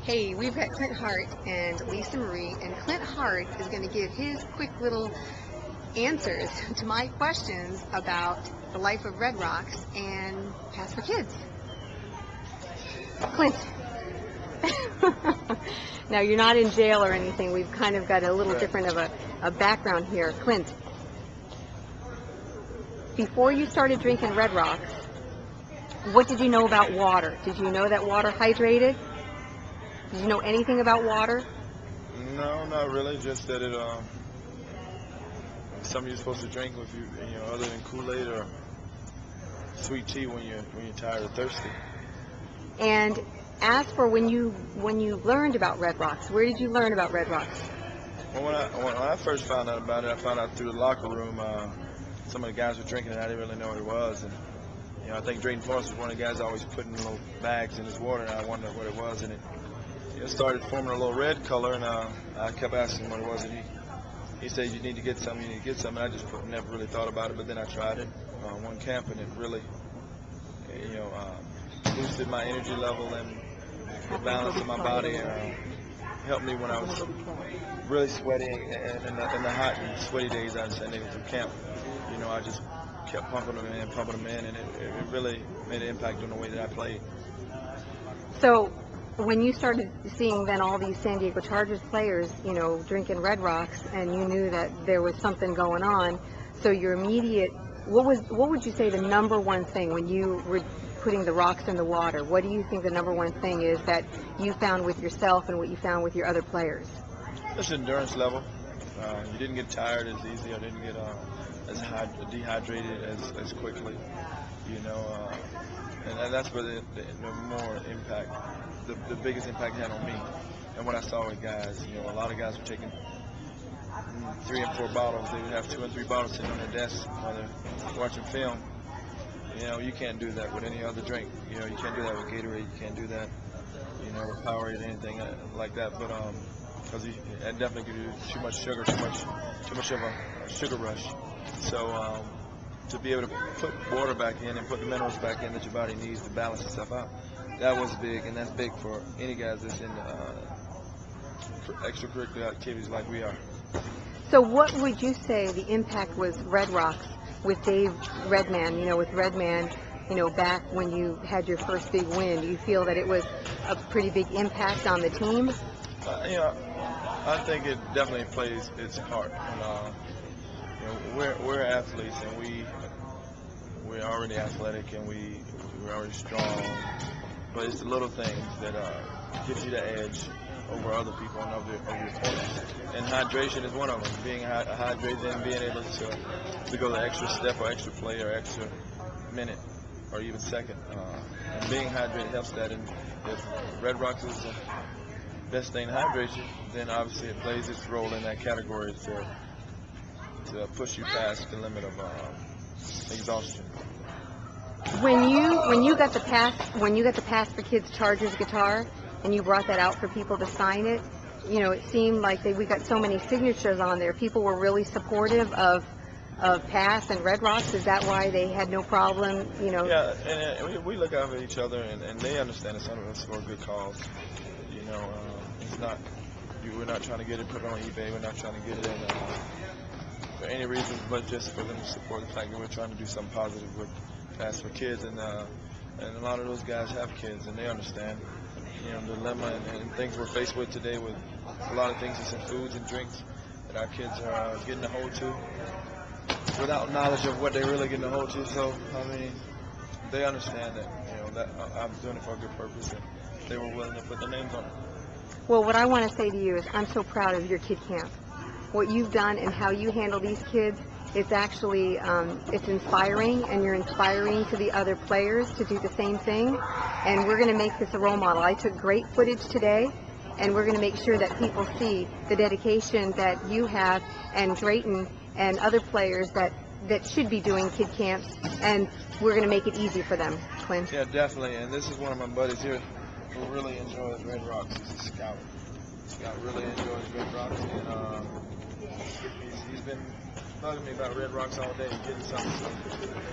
Hey, we've got Clint Hart and Lisa Marie, and Clint Hart is going to give his quick little answers to my questions about the life of Red Rocks and PASS4kids. Clint. Now, you're not in jail or anything. We've kind of got a little different of a background here. Clint, before you started drinking Red Rocks, what did you know about water? Did you know that water hydrated? Did you know anything about water? No, not really. Just that it something you're supposed to drink with you know, other than Kool-Aid or sweet tea when you're tired or thirsty. And as for when you learned about Red Rocks, where did you learn about Red Rocks? Well, when I first found out about it, I found out through the locker room. Some of the guys were drinking it. I didn't really know what it was, and you know, I think Drayton Forrest was one of the guys always putting little bags in his water, and I wondered what it was, and it started forming a little red color, and I kept asking him what it was, and he said, you need to get some, and I just never really thought about it, but then I tried it one camp, and it really, you know, boosted my energy level and the balance of my body, and helped me when I was really sweaty, and in the hot and sweaty days I was in camp. You know, I just kept pumping them in, and it really made an impact on the way that I played. So, when you started seeing then all these San Diego Chargers players, you know, drinking Red Rocks, and you knew that there was something going on, so your immediate, what would you say the number one thing when you were putting the rocks in the water? What do you think the number one thing is that you found with yourself and what you found with your other players? Just endurance level. You didn't get tired as easy, or didn't get as dehydrated as quickly, you know, and that's where the more impact, the biggest impact had on me. And what I saw with guys, you know, a lot of guys were taking 3 and 4 bottles. They would have 2 and 3 bottles sitting on their desk while they're watching film. You know, you can't do that with any other drink. You know, you can't do that with Gatorade. You can't do that, you know, with Powerade, anything like that. But because it definitely gives you too much sugar, too much of a sugar rush. So to be able to put water back in and put the minerals back in that your body needs to balance itself out, that was big, and that's big for any guys that's in extracurricular activities like we are. So what would you say the impact was Red Rocks with Dave Redman, you know, with Redman, you know, back when you had your first big win? Do you feel that it was a pretty big impact on the team? You know, I think it definitely plays its part. And, you know, we're athletes, and we're already athletic, and we're already strong. But it's the little things that gives you the edge over other people and over your opponents. And hydration is one of them. Being hydrated and being able to go the extra step or extra play or extra minute or even second. And being hydrated helps that. And if Red Rocks is the best thing to hydrate you, then obviously it plays its role in that category to push you past the limit of exhaustion. When you got the PASS4kids Chargers guitar and you brought that out for people to sign it, you know, it seemed like we got so many signatures on there. People were really supportive of PASS and Red Rocks. Is that why they had no problem, you know? Yeah, and we look out for each other, and they understand that some of us for a good cause. You know, it's not, we're not trying to get it put on eBay. We're not trying to get it in for any reason, but just for them to support the fact that we're trying to do something positive with PASS4kids, and a lot of those guys have kids, and they understand, you know, the dilemma and things we're faced with today with a lot of things that's in foods and drinks that our kids are getting a hold to without knowledge of what they're really getting a hold to. So, I mean, they understand that, you know, that I'm doing it for a good purpose, and they were willing to put their names on it. Well, what I want to say to you is I'm so proud of your kid camp. What you've done and how you handle these kids, it's actually, it's inspiring, and you're inspiring to the other players to do the same thing. And we're going to make this a role model. I took great footage today, and we're going to make sure that people see the dedication that you have and Drayton and other players that should be doing kid camps, and we're going to make it easy for them. Clint? Yeah, definitely. And this is one of my buddies here who really enjoys Red Rocks. He's a scout. Scott really enjoys Red Rocks, and he's been bugging me about Red Rocks all day, getting something. So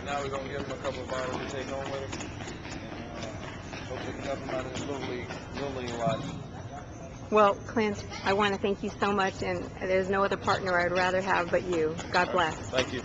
now we're going to give him a couple of bottles to take home with him, and hopefully we can help him out in his little league life. Well, Clint, I want to thank you so much, and there's no other partner I'd rather have but you. God bless. Thank you.